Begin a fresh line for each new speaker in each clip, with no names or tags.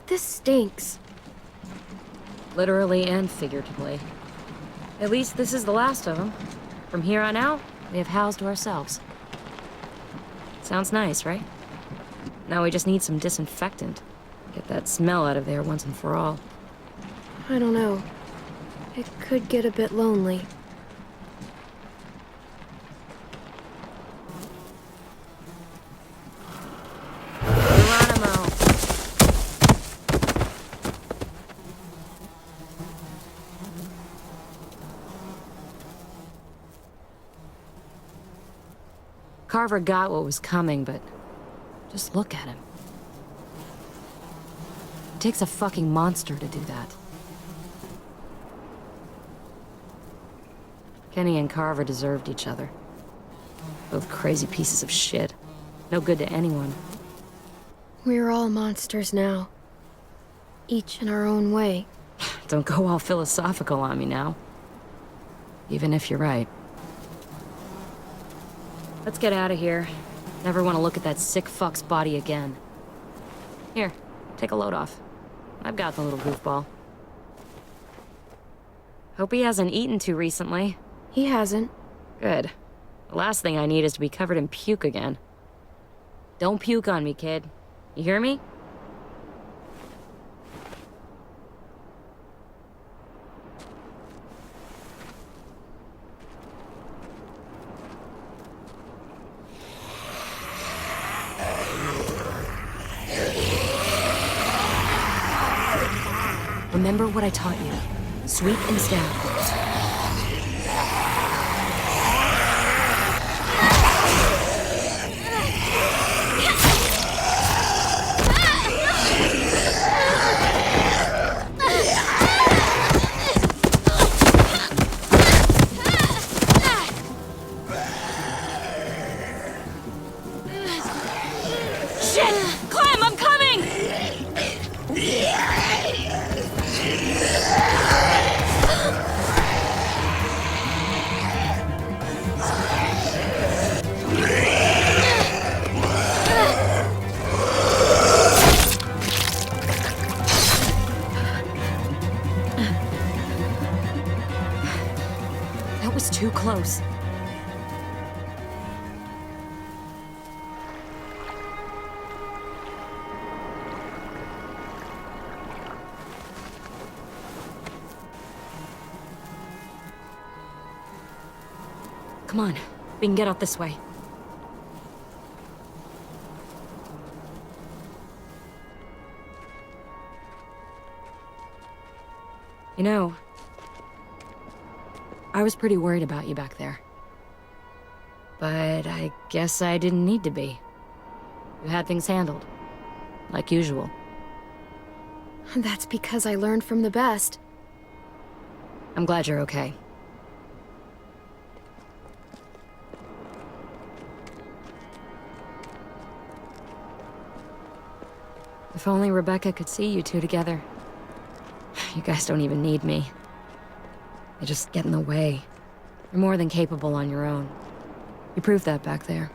This stinks.
Literally and figuratively. At least this is the last of them. From here on out, we have housed to ourselves. Sounds nice, right? Now we just need some disinfectant. Get that smell out of there once and for all.
I don't know. It could get a bit lonely.
Geronimo! Carver got what was coming, but just look at him. It takes a fucking monster to do that. Kenny and Carver deserved each other. Both crazy pieces of shit. No good to anyone.
We're all monsters now. Each in our own way.
Don't go all philosophical on me now. Even if you're right. Let's get out of here. Never want to look at that sick fuck's body again. Here, take a load off. I've got the little goofball. Hope he hasn't eaten too recently.
He hasn't.
Good. The last thing I need is to be covered in puke again. Don't puke on me, kid. You hear me? Remember what I taught you. Sweep and stab. Too close. Come on, we can get out this way. You know, I was pretty worried about you back there. But I guess I didn't need to be. You had things handled. Like usual.
That's because I learned from the best.
I'm glad you're okay. If only Rebecca could see you two together. You guys don't even need me. They just get in the way. You're more than capable on your own. You proved that back there.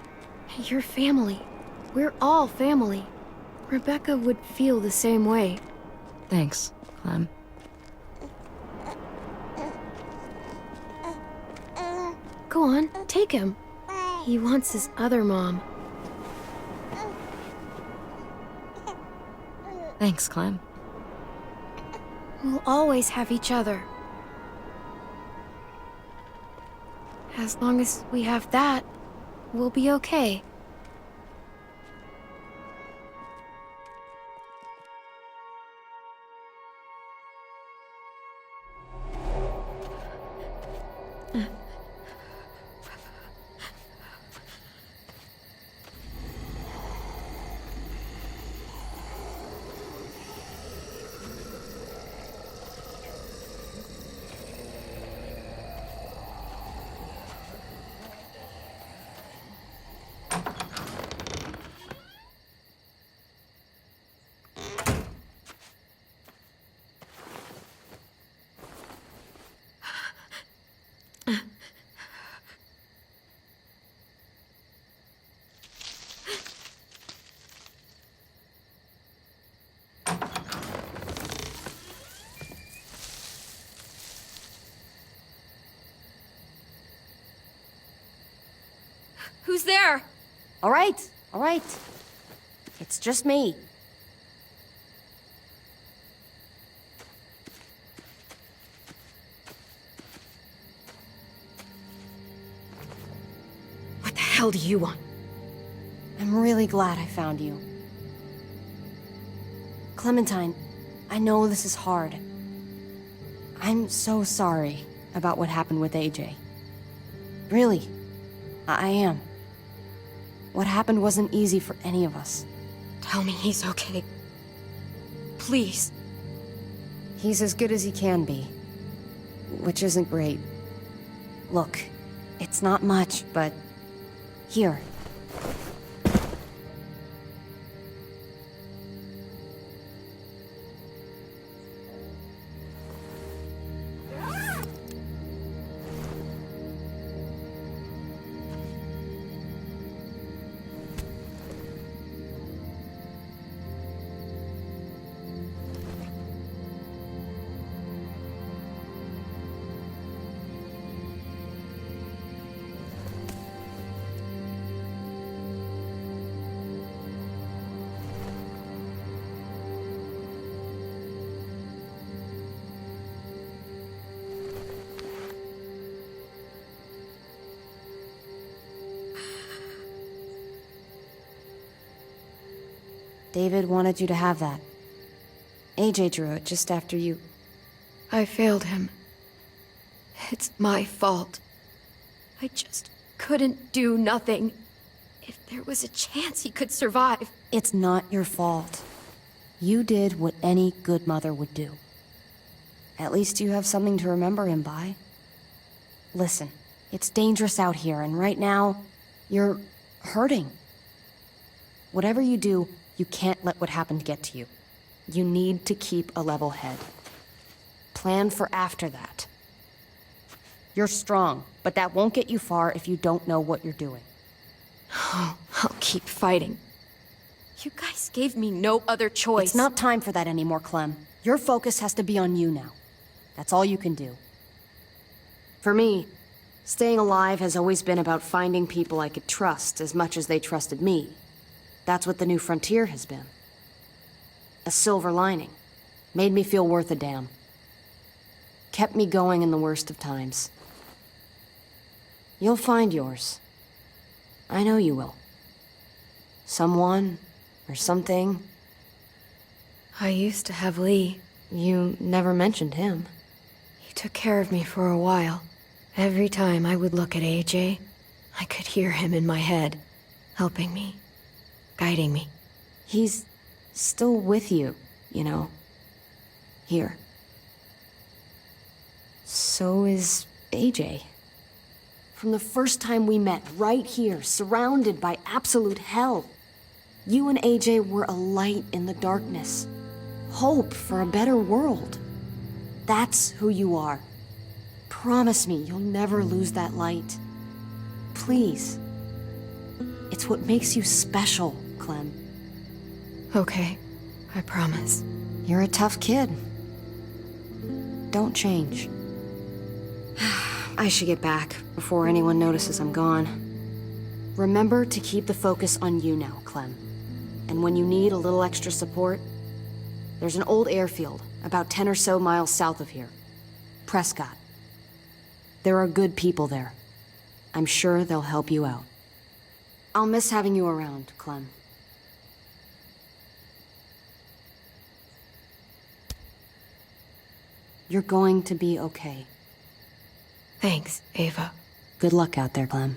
You're family. We're all family. Rebecca would feel the same way.
Thanks, Clem.
Go on, take him. He wants his other mom.
Thanks, Clem.
We'll always have each other. As long as we have that, we'll be okay. Who's there?
All right. It's just me.
What the hell do you want?
I'm really glad I found you. Clementine, I know this is hard. I'm so sorry about what happened with AJ. Really, I am. What happened wasn't easy for any of us.
Tell me he's okay. Please.
He's as good as he can be, which isn't great. Look, it's not much, but here. David wanted you to have that. AJ drew it just after you...
I failed him. It's my fault. I just couldn't do nothing. If there was a chance he could survive.
It's not your fault. You did what any good mother would do. At least you have something to remember him by. Listen, it's dangerous out here, and right now, you're hurting. Whatever you do, you can't let what happened get to you. You need to keep a level head. Plan for after that. You're strong, but that won't get you far if you don't know what you're doing.
Oh, I'll keep fighting. You guys gave me no other choice.
It's not time for that anymore, Clem. Your focus has to be on you now. That's all you can do. For me, staying alive has always been about finding people I could trust as much as they trusted me. That's what the new frontier has been. A silver lining. Made me feel worth a damn. Kept me going in the worst of times. You'll find yours. I know you will. Someone, or something.
I used to have Lee.
You never mentioned him.
He took care of me for a while. Every time I would look at AJ, I could hear him in my head, helping me, guiding me.
He's still with you, you know. Here. So is AJ. From the first time we met, right here, surrounded by absolute hell. You and AJ were a light in the darkness. Hope for a better world. That's who you are. Promise me you'll never lose that light. Please. It's what makes you special, Clem.
Okay, I promise.
You're a tough kid. Don't change. I should get back before anyone notices I'm gone. Remember to keep the focus on you now, Clem. And when you need a little extra support, there's an old airfield about 10 or so miles south of here. Prescott. There are good people there. I'm sure they'll help you out. I'll miss having you around, Clem. You're going to be okay.
Thanks, Ava.
Good luck out there, Clem.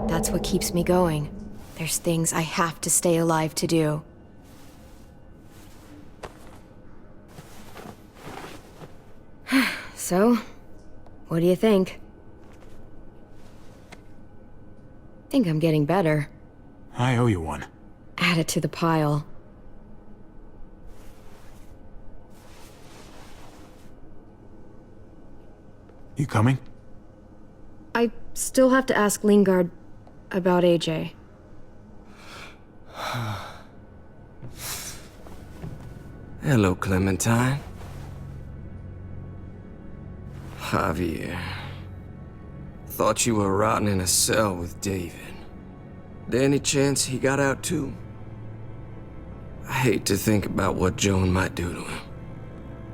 That's what keeps me going. There's things I have to stay alive to do. So, what do you think? Think I'm getting better.
I owe you one.
Add it to the pile.
You coming?
I still have to ask Lingard,
About AJ.
Hello, Clementine. Javier. Thought you were rotting in a cell with David. There any chance he got out too? I hate to think about what Joan might do to him.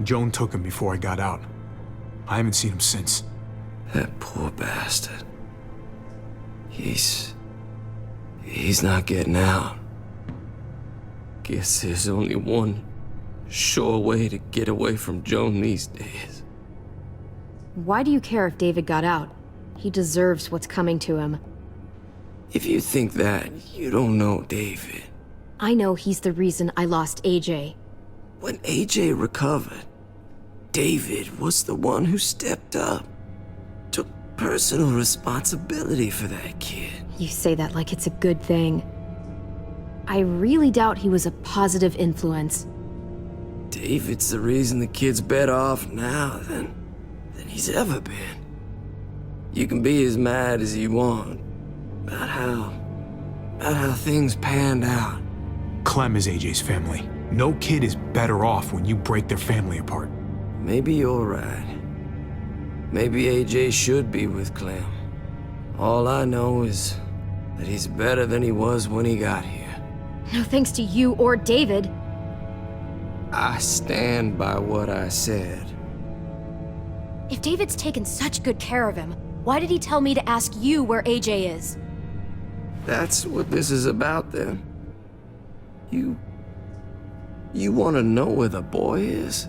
Joan took him before I got out. I haven't seen him since.
That poor bastard. He's not getting out. Guess there's only one sure way to get away from Joan these days.
Why do you care if David got out? He deserves what's coming to him.
If you think that, you don't know David.
I know he's the reason I lost AJ.
When AJ recovered, David was the one who stepped up. Took personal responsibility for that kid.
You say that like it's a good thing. I really doubt he was a positive influence.
David's the reason the kid's better off now than he's ever been. You can be as mad as you want about how things panned out.
Clem is AJ's family. No kid is better off when you break their family apart.
Maybe you're right. Maybe AJ should be with Clem. All I know is that he's better than he was when he got here.
No thanks to you or David.
I stand by what I said.
If David's taken such good care of him, why did he tell me to ask you where AJ is?
That's what this is about, then. You want to know where the boy is?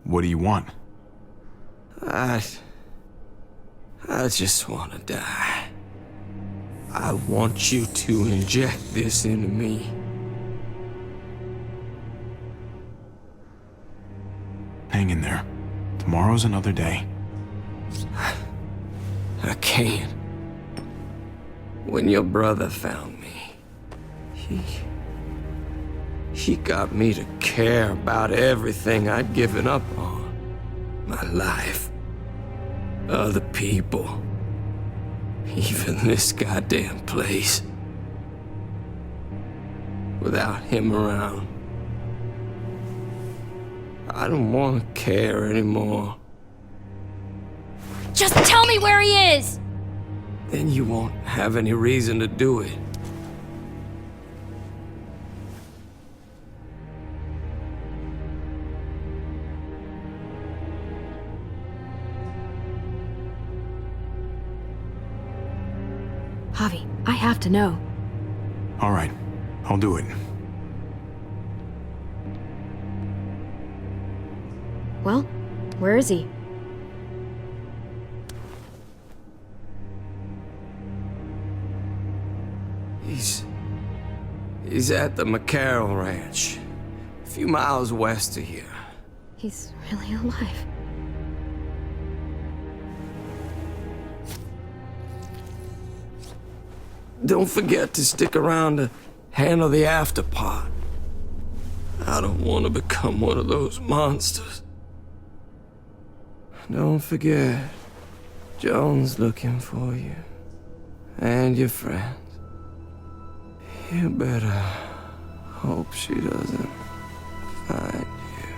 What do you want?
I just want to die. I want you to inject this into me.
Hang in there. Tomorrow's another day.
I can't. When your brother found me, he got me to care about everything I'd given up on. My life. Other people. Even this goddamn place. Without him around, I don't want to care anymore.
Just tell me where he is!
Then you won't have any reason to do it.
Javi, I have to know.
All right, I'll do it.
Well, where is he?
He's at the McCarroll Ranch, a few miles west of here.
He's really alive.
Don't forget to stick around to handle the after part. I don't want to become one of those monsters. Don't forget, Joan's looking for you. And your friends. You better hope she doesn't find you.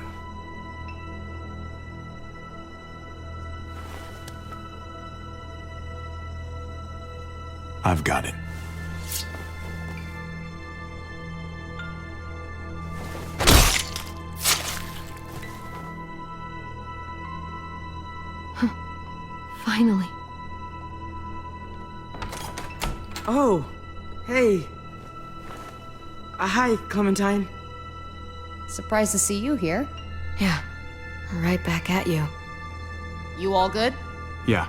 I've got it.
Finally.
Oh, hey. Hi, Clementine.
Surprised to see you here.
Yeah, right back at you.
You all good?
Yeah,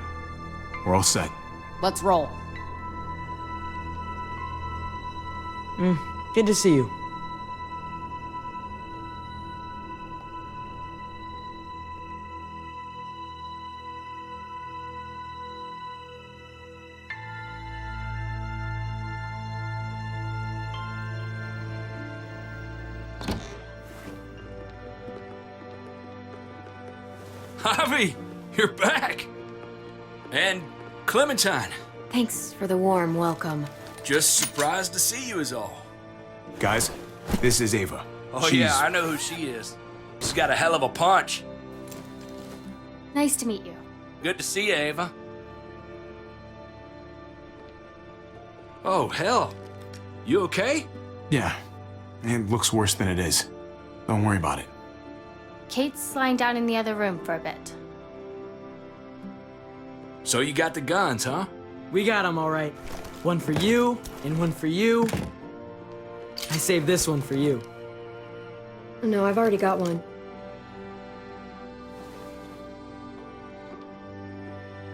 we're all set.
Let's roll.
Good to see you.
Javi, you're back. And Clementine.
Thanks for the warm welcome.
Just surprised to see you is all.
Guys, this is Ava.
Oh yeah, I know who she is. She's got a hell of a punch.
Nice to meet you.
Good to see you, Ava. Oh, hell. You okay?
Yeah, it looks worse than it is. Don't worry about it.
Kate's lying down in the other room for a bit.
So you got the guns, huh?
We got them all right. One for you, and one for you. I saved this one for you.
No, I've already got one.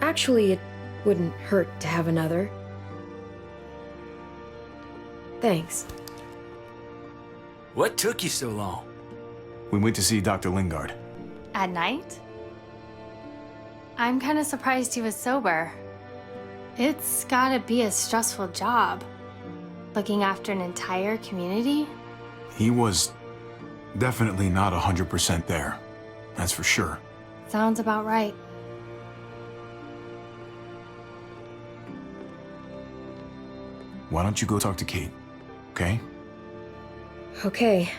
Actually, it wouldn't hurt to have another. Thanks.
What took you so long?
We went to see Dr. Lingard.
At night? I'm kind of surprised he was sober. It's gotta be a stressful job. Looking after an entire community?
He was definitely not 100% there. That's for sure.
Sounds about right.
Why don't you go talk to Kate, okay?
Okay.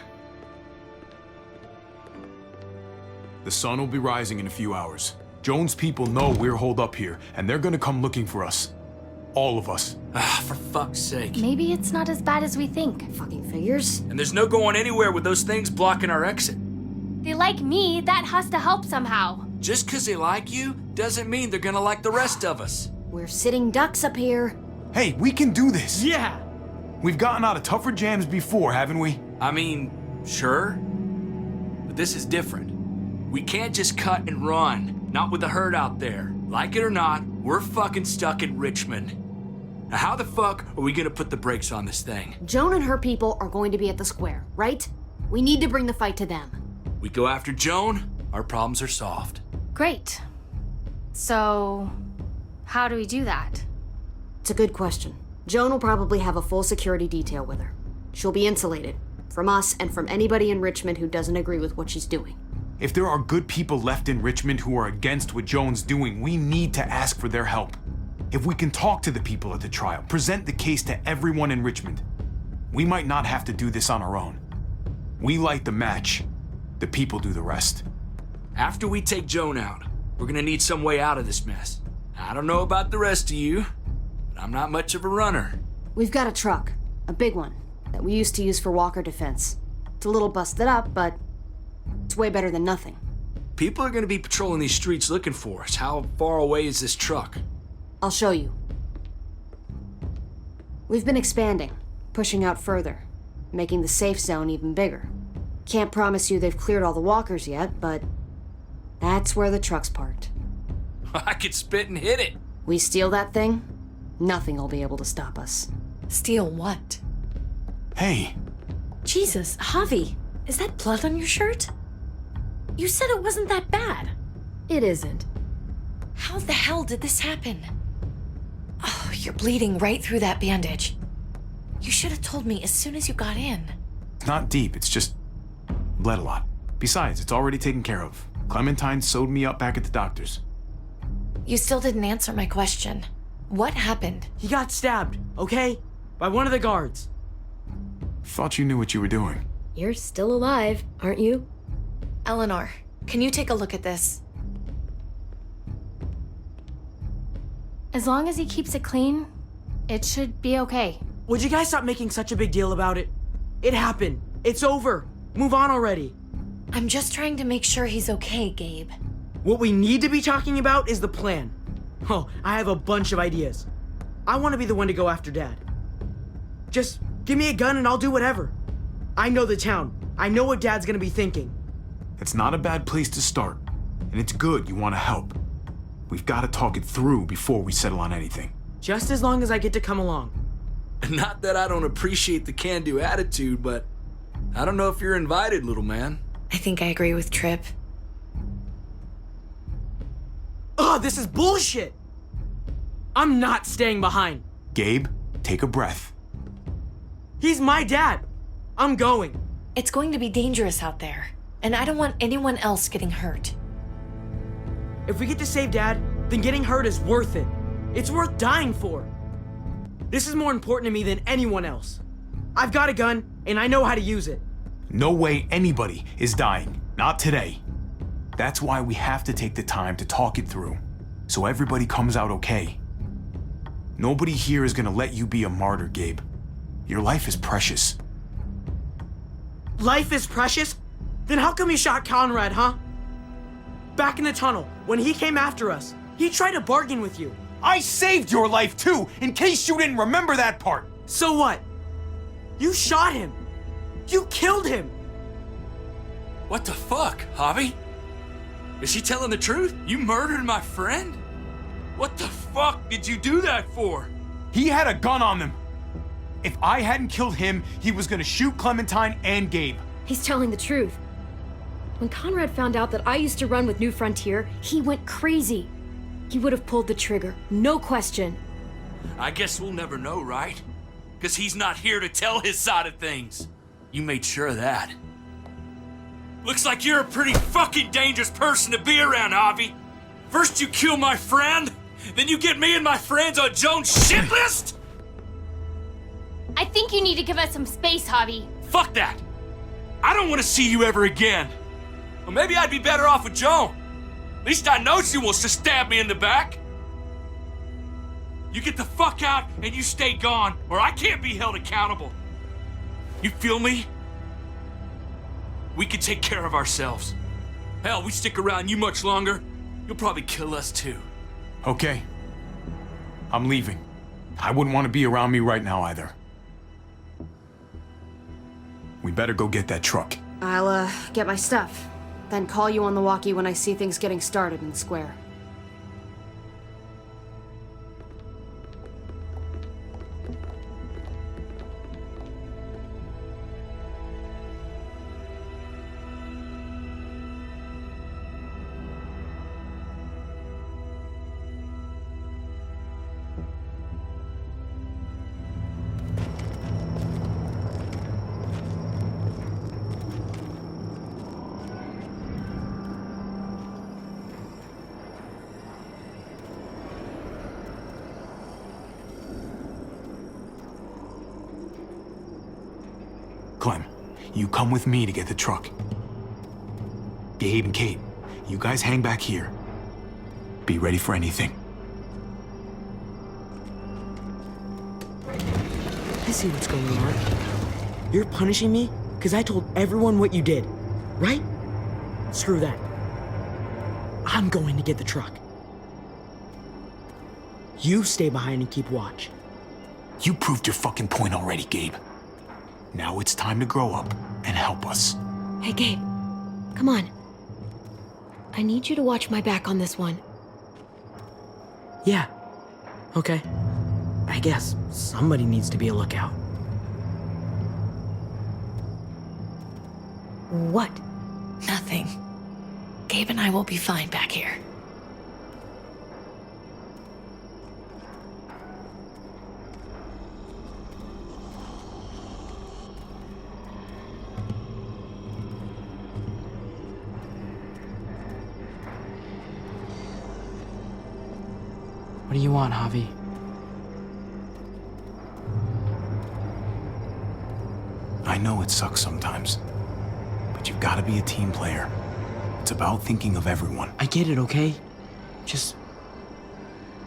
The sun will be rising in a few hours. Joan's people know we're holed up here, and they're gonna come looking for us. All of us.
Ah, for fuck's sake.
Maybe it's not as bad as we think.
Fucking figures.
And there's no going anywhere with those things blocking our exit.
They like me, that has to help somehow.
Just 'cause they like you doesn't mean they're gonna like the rest of us.
We're sitting ducks up here.
Hey, we can do this!
Yeah!
We've gotten out of tougher jams before, haven't we?
I mean, sure. But this is different. We can't just cut and run. Not with the herd out there. Like it or not, we're fucking stuck in Richmond. Now how the fuck are we gonna put the brakes on this thing?
Joan and her people are going to be at the square, right? We need to bring the fight to them.
We go after Joan, our problems are solved.
Great. So, how do we do that?
It's a good question. Joan will probably have a full security detail with her. She'll be insulated. From us and from anybody in Richmond who doesn't agree with what she's doing.
If there are good people left in Richmond who are against what Joan's doing, we need to ask for their help. If we can talk to the people at the trial, present the case to everyone in Richmond, we might not have to do this on our own. We light the match, the people do the rest.
After we take Joan out, we're gonna need some way out of this mess. I don't know about the rest of you, but I'm not much of a runner.
We've got a truck, a big one, that we used to use for walker defense. It's a little busted up, but it's way better than nothing.
People are gonna be patrolling these streets looking for us. How far away is this truck?
I'll show you. We've been expanding, pushing out further, making the safe zone even bigger. Can't promise you they've cleared all the walkers yet, but that's where the truck's parked.
I could spit and hit it.
We steal that thing, nothing will be able to stop us.
Steal what?
Hey,
Jesus, Javi, is that blood on your shirt? You said it wasn't that bad.
It isn't.
How the hell did this happen? Oh, you're bleeding right through that bandage. You should have told me as soon as you got in.
it's not deep, it's just bled a lot. Besides, it's already taken care of. Clementine sewed me up back at the doctor's.
You still didn't answer my question. What happened?
He got stabbed, okay? By one of the guards.
Thought you knew what you were doing.
You're still alive, aren't you?
Eleanor, can you take a look at this?
As long as he keeps it clean, it should be okay.
Would you guys stop making such a big deal about it? It happened. It's over. Move on already.
I'm just trying to make sure he's okay, Gabe.
What we need to be talking about is the plan. Oh, I have a bunch of ideas. I want to be the one to go after Dad. Just give me a gun and I'll do whatever. I know the town. I know what Dad's gonna be thinking.
It's not a bad place to start, and it's good you want to help. We've got to talk it through before we settle on anything.
Just as long as I get to come along.
Not that I don't appreciate the can-do attitude, but I don't know if you're invited, little man.
I think I agree with Tripp.
Ugh, this is bullshit! I'm not staying behind.
Gabe, take a breath.
He's my dad. I'm going.
It's going to be dangerous out there, and I don't want anyone else getting hurt.
If we get to save Dad, then getting hurt is worth it. It's worth dying for. This is more important to me than anyone else. I've got a gun, and I know how to use it.
No way anybody is dying. Not today. That's why we have to take the time to talk it through, so everybody comes out okay. Nobody here is gonna let you be a martyr, Gabe. Your life is precious.
Life is precious? Then how come you shot Conrad, huh? Back in the tunnel, when he came after us, he tried to bargain with you.
I saved your life too, in case you didn't remember that part.
So what? You shot him. You killed him.
What the fuck, Javi? Is she telling the truth? You murdered my friend? What the fuck did you do that for?
He had a gun on them. If I hadn't killed him, he was gonna shoot Clementine and Gabe.
He's telling the truth. When Conrad found out that I used to run with New Frontier, he went crazy. He would have pulled the trigger, no question.
I guess we'll never know, right? Because he's not here to tell his side of things. You made sure of that. Looks like you're a pretty fucking dangerous person to be around, Javi. First you kill my friend, then you get me and my friends on Jones' shit list?
I think you need to give us some space, Javi.
Fuck that! I don't want to see you ever again. Well, maybe I'd be better off with Joan. At least I know she wants to stab me in the back. You get the fuck out and you stay gone, or I can't be held accountable. You feel me? We can take care of ourselves. Hell, we stick around you much longer, you'll probably kill us too.
Okay. I'm leaving. I wouldn't want to be around me right now either. We better go get that truck.
I'll, get my stuff. Then call you on the walkie when I see things getting started in Square.
Clem, you come with me to get the truck. Gabe and Kate, you guys hang back here. Be ready for anything.
I see what's going on. You're punishing me because I told everyone what you did, right? Screw that. I'm going to get the truck. You stay behind and keep watch.
You proved your fucking point already, Gabe. Now it's time to grow up and help us.
Hey, Gabe. Come on. I need you to watch my back on this one.
Yeah. Okay. I guess somebody needs to be a lookout.
What?
Nothing. Gabe and I will be fine back here.
What do you want, Javi?
I know it sucks sometimes, but you've got to be a team player. It's about thinking of everyone.
I get it, okay? Just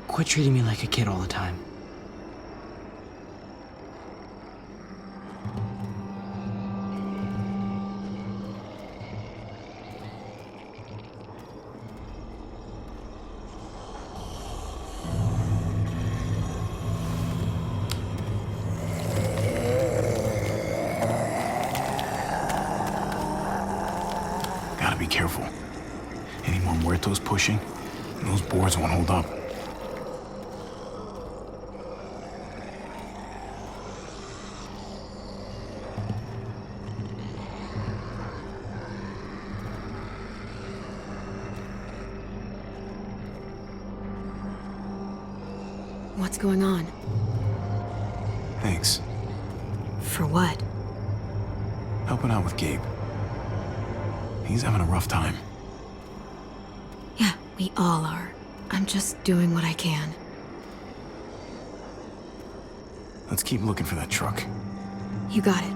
quit treating me like a kid all the time.
Gotta be careful. Any more muertos pushing, and those boards won't hold up.
What's going on?
Thanks.
For what?
Helping out with Gabe. He's having a rough time.
Yeah, We all are. I'm just doing what I can.
Let's keep looking for that truck.
You got it.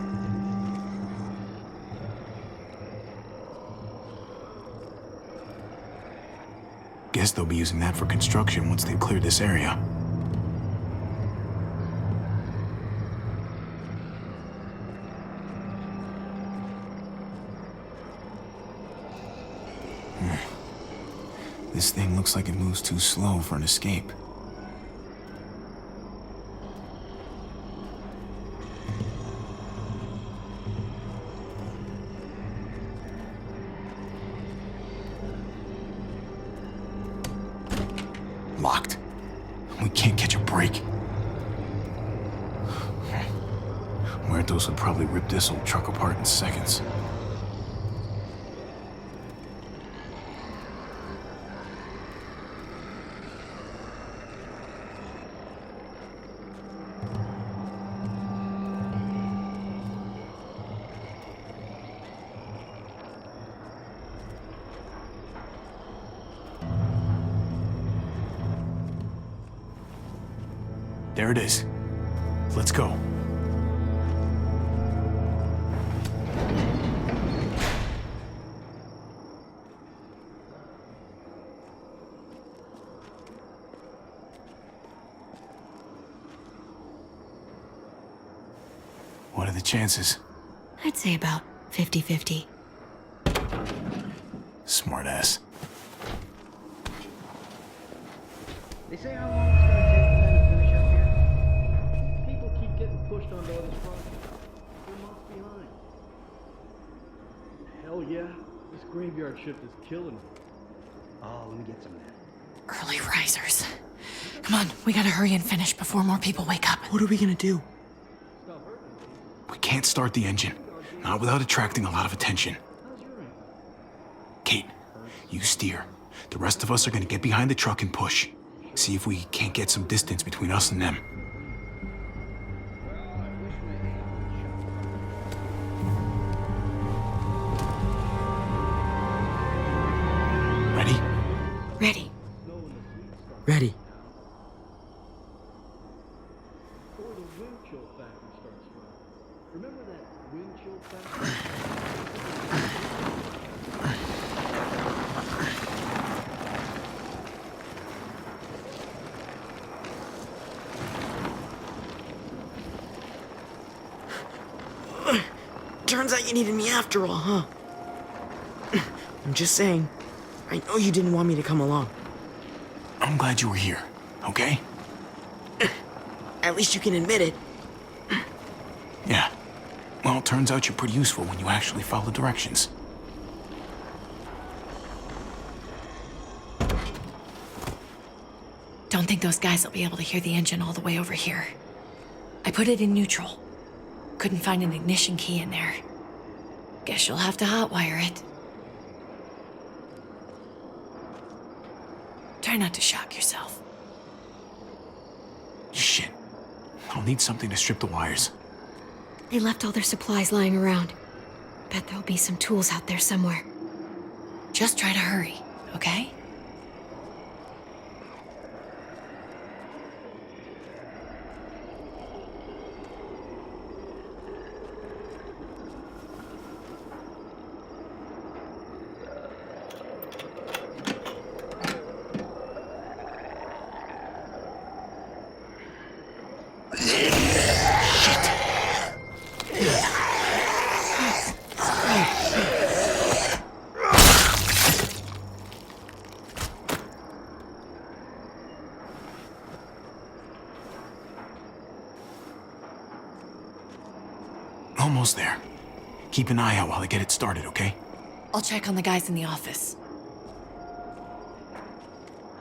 Guess they'll be using that for construction once they've cleared this area. This thing looks like it moves too slow for an escape. Locked. We can't catch a break. Muertos would probably rip this old truck apart in seconds. There it is. Let's go. What are the chances?
I'd say about 50-50.
Smartass.
They say how long it's gonna take for them to finish up here. People keep getting pushed onto other projects. They're months behind. Hell yeah, this graveyard shift is killing me. Oh, let me get some of that.
Early risers. Come on, we gotta hurry and finish before more people wake up.
What are we gonna do?
We can't start the engine. Not without attracting a lot of attention. Kate, you steer. The rest of us are gonna get behind the truck and push. See if we can't get some distance between us and them. Ready?
Ready.
Ready.
Or the wind chill factor starts running. Remember that wind chill factor?
Turns out you needed me after all, huh? I'm just saying. I know you didn't want me to come along.
I'm glad you were here, okay?
At least you can admit it.
Yeah. Well, it turns out you're pretty useful when you actually follow directions.
Don't think those guys will be able to hear the engine all the way over here. I put it in neutral. Couldn't find an ignition key in there. Guess you'll have to hotwire it. Try not to shock yourself.
Shit. I'll need something to strip the wires.
They left all their supplies lying around. Bet there'll be some tools out there somewhere.
Just try to hurry, okay?
Almost there. Keep an eye out while I get it started, okay?
I'll check on the guys in the office.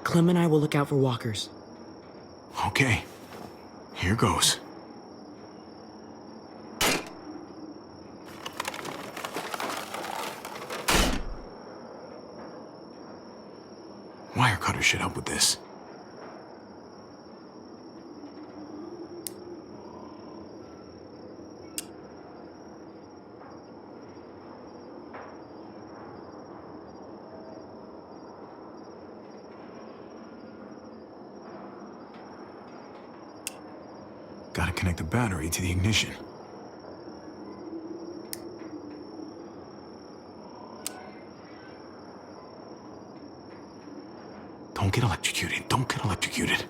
Clem and I will look out for walkers.
Okay. Here goes. Wire cutter should help with this. Gotta connect the battery to the ignition. Don't get electrocuted. Don't get electrocuted.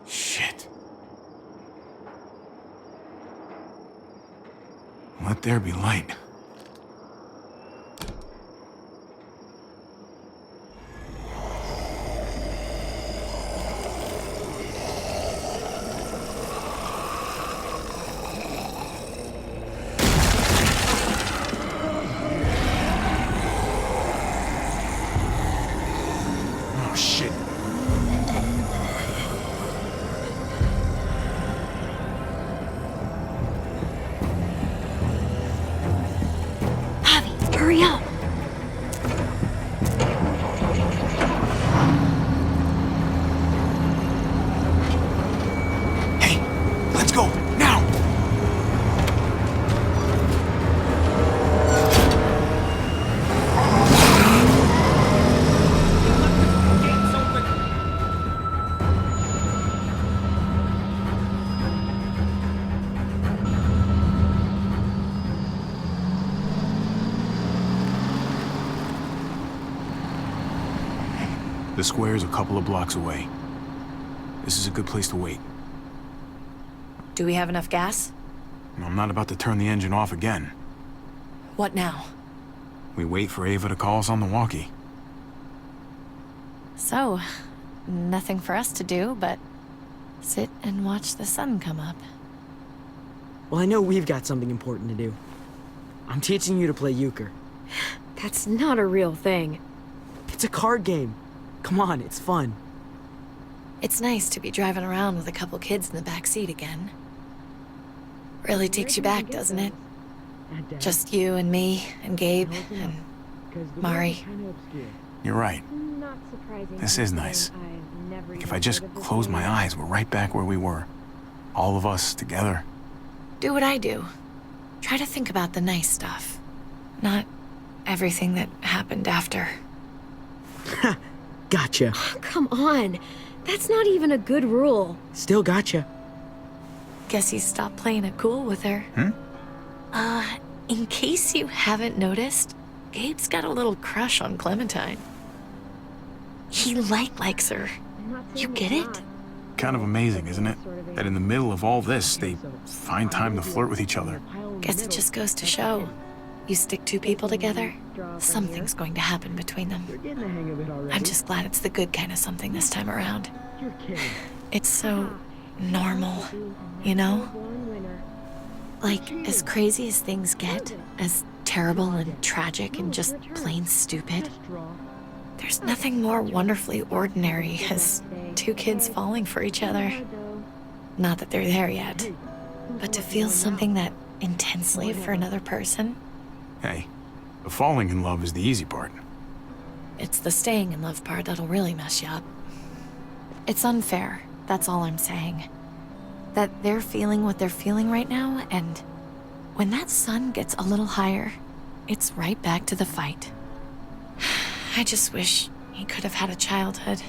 Shit. Let there be light. Oh, shit.
Javi, hurry up.
Hey, let's go, now! The square's a couple of blocks away. This is a good place to wait.
Do we have enough gas?
I'm not about to turn the engine off again.
What now?
We wait for Ava to call us on the walkie.
So, nothing for us to do but sit and watch the sun come up.
Well, I know we've got something important to do. I'm teaching you to play euchre.
That's not a real thing.
It's a card game. Come on, it's fun.
It's nice to be driving around with a couple kids in the back seat again. Really takes you back, doesn't it? Just you and me and Gabe and Mari.
You're right. This is nice. Like if I just close my eyes, we're right back where we were. All of us together.
Do what I do. Try to think about the nice stuff. Not everything that happened after.
Gotcha.
Come on. That's not even a good rule.
Still gotcha.
Guess he stopped playing it cool with her. In case you haven't noticed, Gabe's got a little crush on Clementine. He likes her. You get it?
Kind of amazing, isn't it? That in the middle of all this, they find time to flirt with each other.
Guess it just goes to show. You stick two people together, something's going to happen between them. I'm just glad it's the good kind of something this time around. It's so normal, you know? Like, as crazy as things get, as terrible and tragic and just plain stupid, there's nothing more wonderfully ordinary as two kids falling for each other. Not that they're there yet, but to feel something that intensely for another person.
Hey, the falling in love is the easy part.
It's the staying in love part that'll really mess you up. It's unfair, that's all I'm saying. That they're feeling what they're feeling right now, and when that sun gets a little higher, it's right back to the fight. I just wish he could have had a childhood,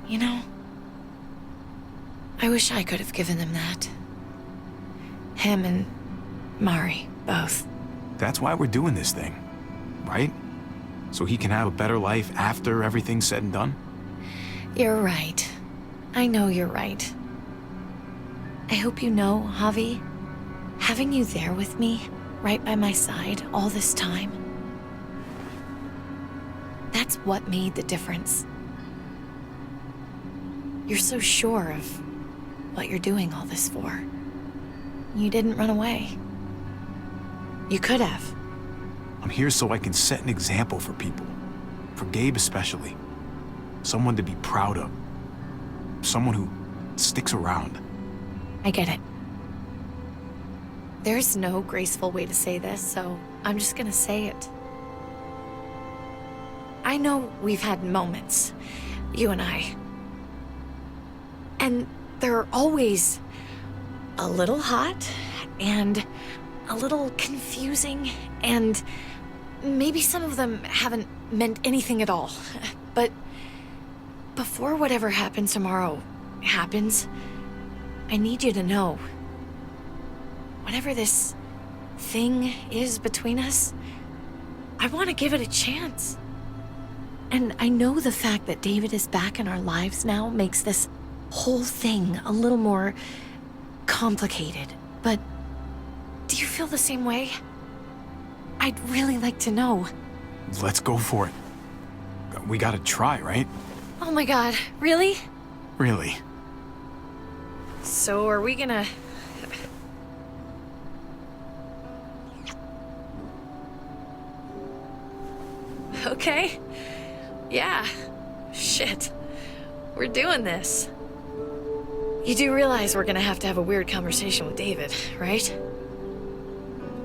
you know? I wish I could have given him that. Him and Mari, both.
That's why we're doing this thing, right? So he can have a better life after everything's said and done?
You're right. I know you're right. I hope you know, Javi, having you there with me, right by my side, all this time, that's what made the difference. You're so sure of what you're doing all this for. You didn't run away. You could have.
I'm here so I can set an example for people. For Gabe especially. Someone to be proud of. Someone who sticks around.
I get it. There's no graceful way to say this, so I'm just gonna say it. I know we've had moments, you and I. And they're always a little hot and a little confusing and maybe some of them haven't meant anything at all. But before whatever happens tomorrow happens, I need you to know. Whatever this thing is between us, I want to give it a chance. And I know the fact that David is back in our lives now makes this whole thing a little more complicated. But do you feel the same way? I'd really like to know.
Let's go for it. We gotta try, right?
Oh my god, really?
Really.
So are we gonna... Okay. Yeah. Shit. We're doing this. You do realize we're gonna have to have a weird conversation with David, right?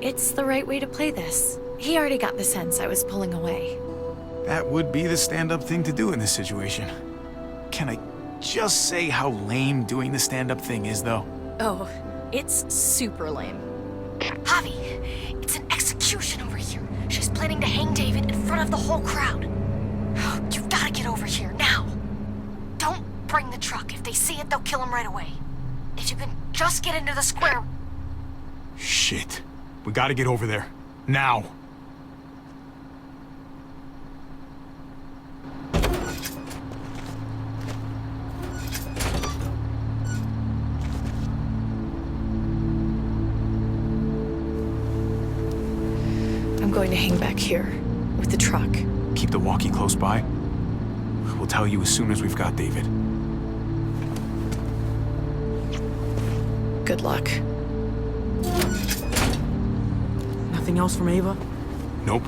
It's the right way to play this. He already got the sense I was pulling away.
That would be the stand-up thing to do in this situation. Can I just say how lame doing the stand-up thing is, though?
Oh, it's super lame. Javi, it's an execution over here. She's planning to hang David in front of the whole crowd. You've gotta get over here, now. Don't bring the truck. If they see it, they'll kill him right away. If you can just get into the square...
Shit. We gotta get over there. Now.
I'm going to hang back here with the truck.
Keep the walkie close by. We'll tell you as soon as we've got David.
Good luck.
Nothing else from Ava?
Nope.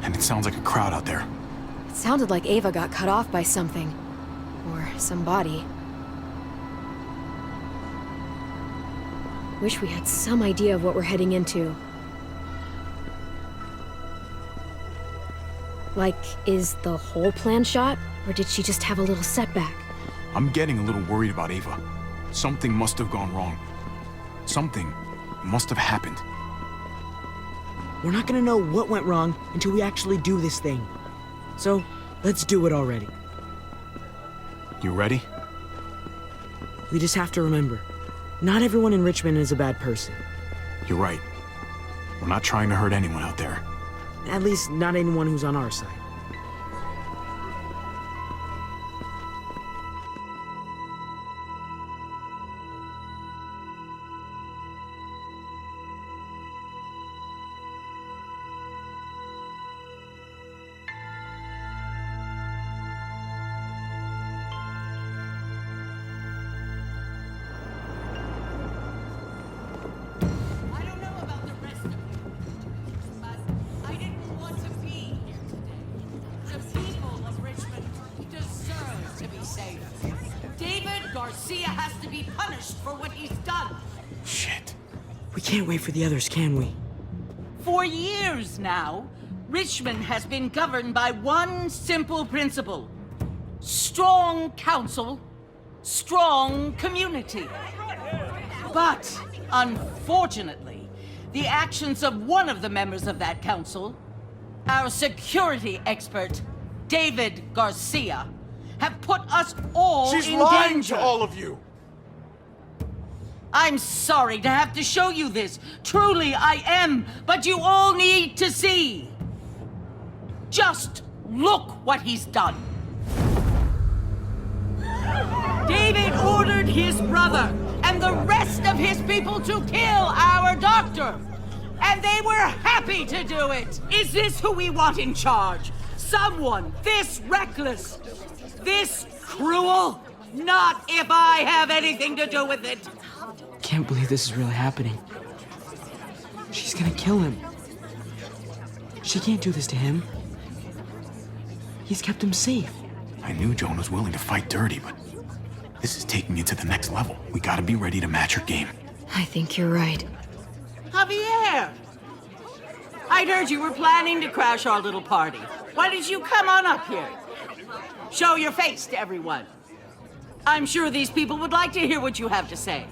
And it sounds like a crowd out there.
It sounded like Ava got cut off by something. Or somebody. Wish we had some idea of what we're heading into. Like, is the whole plan shot? Or did she just have a little setback?
I'm getting a little worried about Ava. Something must have gone wrong. Something must have happened.
We're not gonna know what went wrong until we actually do this thing. So, let's do it already.
You ready?
We just have to remember, not everyone in Richmond is a bad person.
You're right. We're not trying to hurt anyone out there.
At least, not anyone who's on our side.
Has to be punished for what he's done.
Shit.
We can't wait for the others, can we?
For years now, Richmond has been governed by one simple principle. Strong council, strong community. But, unfortunately, the actions of one of the members of that council, our security expert, David Garcia, have put us all in danger.
She's lying to all of you!
I'm sorry to have to show you this. Truly, I am. But you all need to see. Just look what he's done. David ordered his brother and the rest of his people to kill our doctor. And they were happy to do it. Is this who we want in charge? Someone this reckless? This cruel? Not if I have anything to do with it.
Can't believe this is really happening. She's gonna kill him. She can't do this to him. He's kept him safe.
I knew Joan was willing to fight dirty, but this is taking it to the next level. We gotta be ready to match her game.
I think you're right.
Javier! I'd heard you were planning to crash our little party. Why did you come on up here? Show your face to everyone. I'm sure these people would like to hear what you have to say.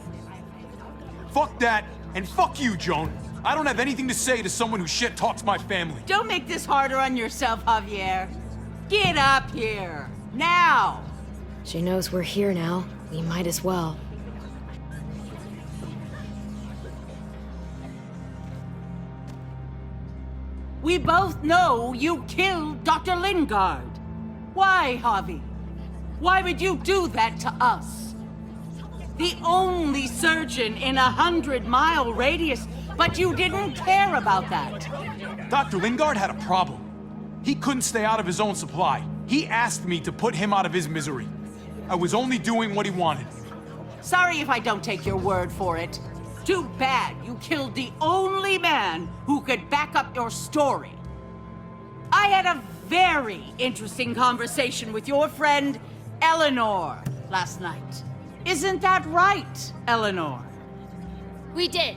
Fuck that, and fuck you, Joan. I don't have anything to say to someone who shit-talks my family.
Don't make this harder on yourself, Javier. Get up here. Now!
She knows we're here now. We might as well.
We both know you killed Dr. Lingard. Why, Javi? Why would you do that to us? The only surgeon in a 100-mile radius, but you didn't care about that.
Dr. Lingard had a problem. He couldn't stay out of his own supply. He asked me to put him out of his misery. I was only doing what he wanted.
Sorry if I don't take your word for it. Too bad you killed the only man who could back up your story. I had a very interesting conversation with your friend, Eleanor, last night. Isn't that right, Eleanor?
We did.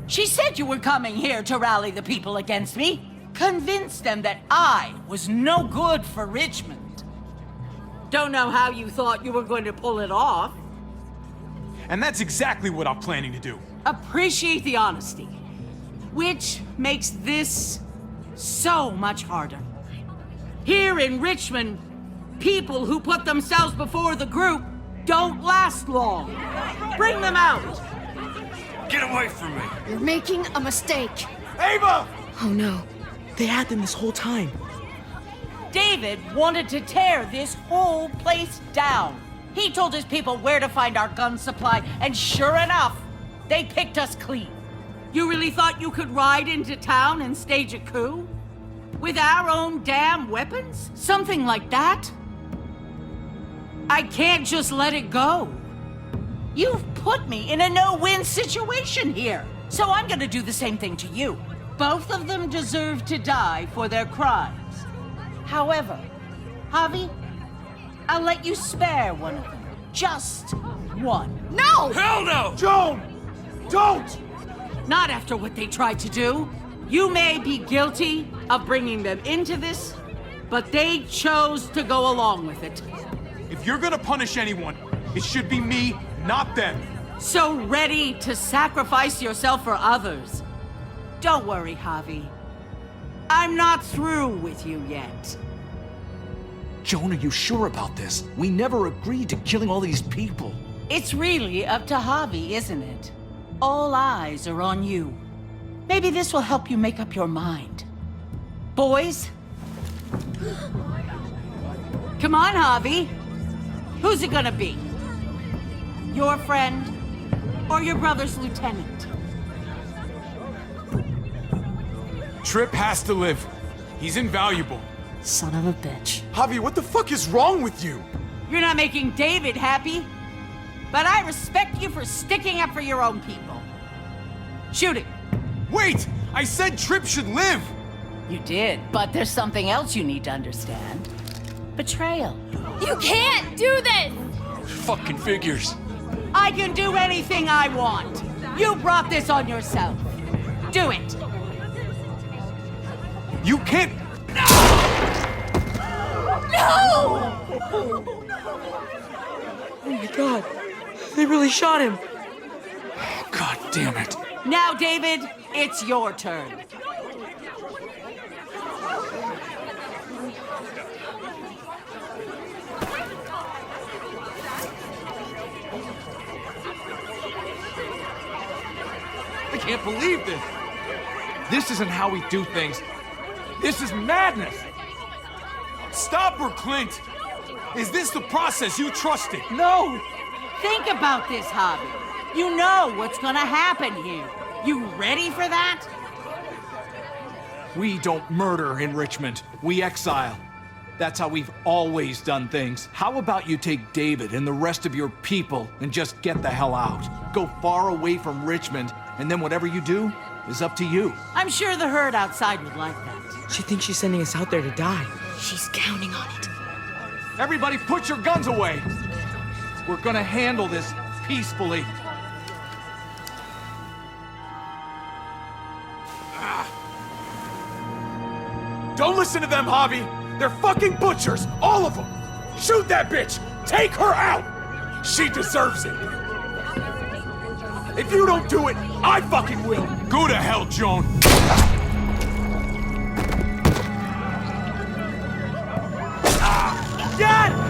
She said you were coming here to rally the people against me, convince them that I was no good for Richmond. Don't know how you thought you were going to pull it off.
And that's exactly what I'm planning to do.
Appreciate the honesty, which makes this so much harder. Here in Richmond, people who put themselves before the group don't last long. Bring them out.
Get away from me!
You're making a mistake.
Ava!
Oh no.
They had them this whole time.
David wanted to tear this whole place down. He told his people where to find our gun supply, and sure enough, they picked us clean. You really thought you could ride into town and stage a coup? With our own damn weapons? Something like that? I can't just let it go. You've put me in a no-win situation here, so I'm gonna do the same thing to you. Both of them deserve to die for their crimes. However, Javi, I'll let you spare one of them. Just one.
No!
Hell no!
Joan! Don't!
Not after what they tried to do. You may be guilty of bringing them into this, but they chose to go along with it.
If you're gonna punish anyone, it should be me, not them.
So ready to sacrifice yourself for others. Don't worry, Javi. I'm not through with you yet.
Joan, are you sure about this? We never agreed to killing all these people.
It's really up to Javi, isn't it? All eyes are on you. Maybe this will help you make up your mind. Boys? Come on, Javi. Who's it gonna be? Your friend or your brother's lieutenant?
Tripp has to live. He's invaluable.
Son of a bitch.
Javi, what the fuck is wrong with you?
You're not making David happy, but I respect you for sticking up for your own people. Shoot it.
Wait! I said Tripp should live!
You did, but there's something else you need to understand. Betrayal.
You can't do this!
Fucking figures.
I can do anything I want. You brought this on yourself. Do it.
You can't...
Oh my god. They really shot him.
God damn it.
Now, David, it's your turn.
I can't believe this. This isn't how we do things. This is madness.
Stop her, Clint! Is this the process you trusted?
No!
Think about this, Javi. You know what's gonna happen here. You ready for that?
We don't murder in Richmond. We exile. That's how we've always done things. How about you take David and the rest of your people and just get the hell out? Go far away from Richmond, and then whatever you do is up to you.
I'm sure the herd outside would like that.
She thinks she's sending us out there to die.
She's counting on it.
Everybody put your guns away! We're gonna handle this peacefully.
Don't listen to them, Javi! They're fucking butchers! All of them! Shoot that bitch! Take her out! She deserves it!
If you don't do it, I fucking will!
Go to hell, Joan!
Dad!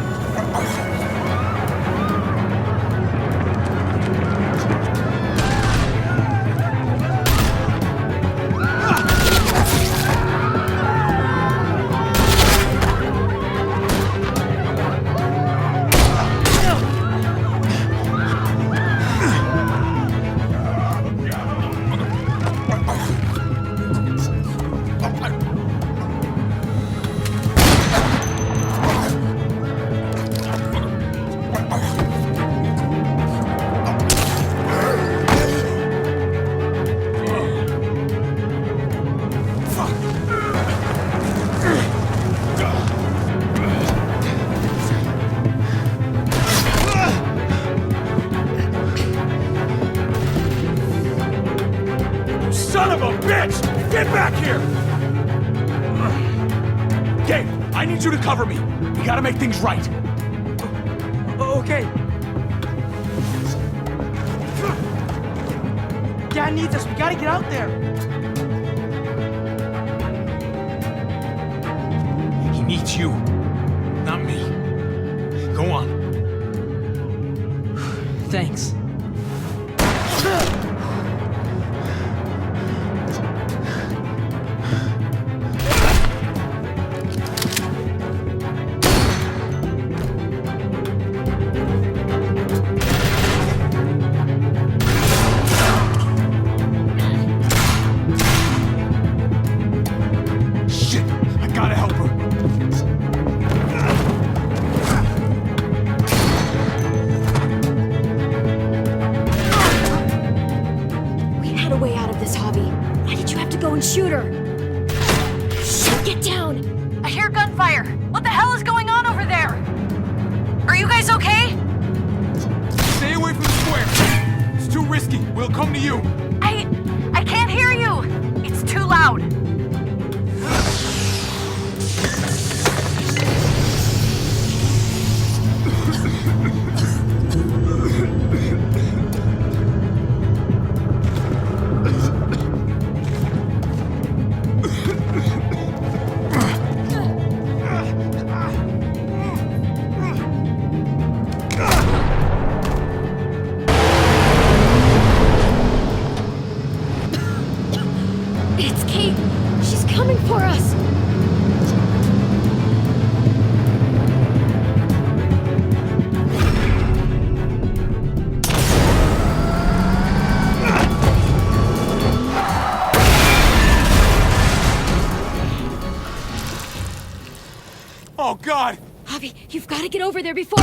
Son of a bitch! Get back here! Dave, I need you to cover me. We gotta make things right.
Okay. Dad needs us. We gotta get out there.
He needs you, not me. Go on.
Thanks.
Shit, I gotta help her.
We had a way out of this, Javi. Why did you have to go and shoot her? Shit, get down!
I hear gunfire. What the hell is going on over there? Are you guys okay?
Stay away from the square. It's too risky. We'll come to you.
I can't hear you. It's too loud.
It's Kate! She's coming for us!
Oh, God!
Javi, you've got to get over there before...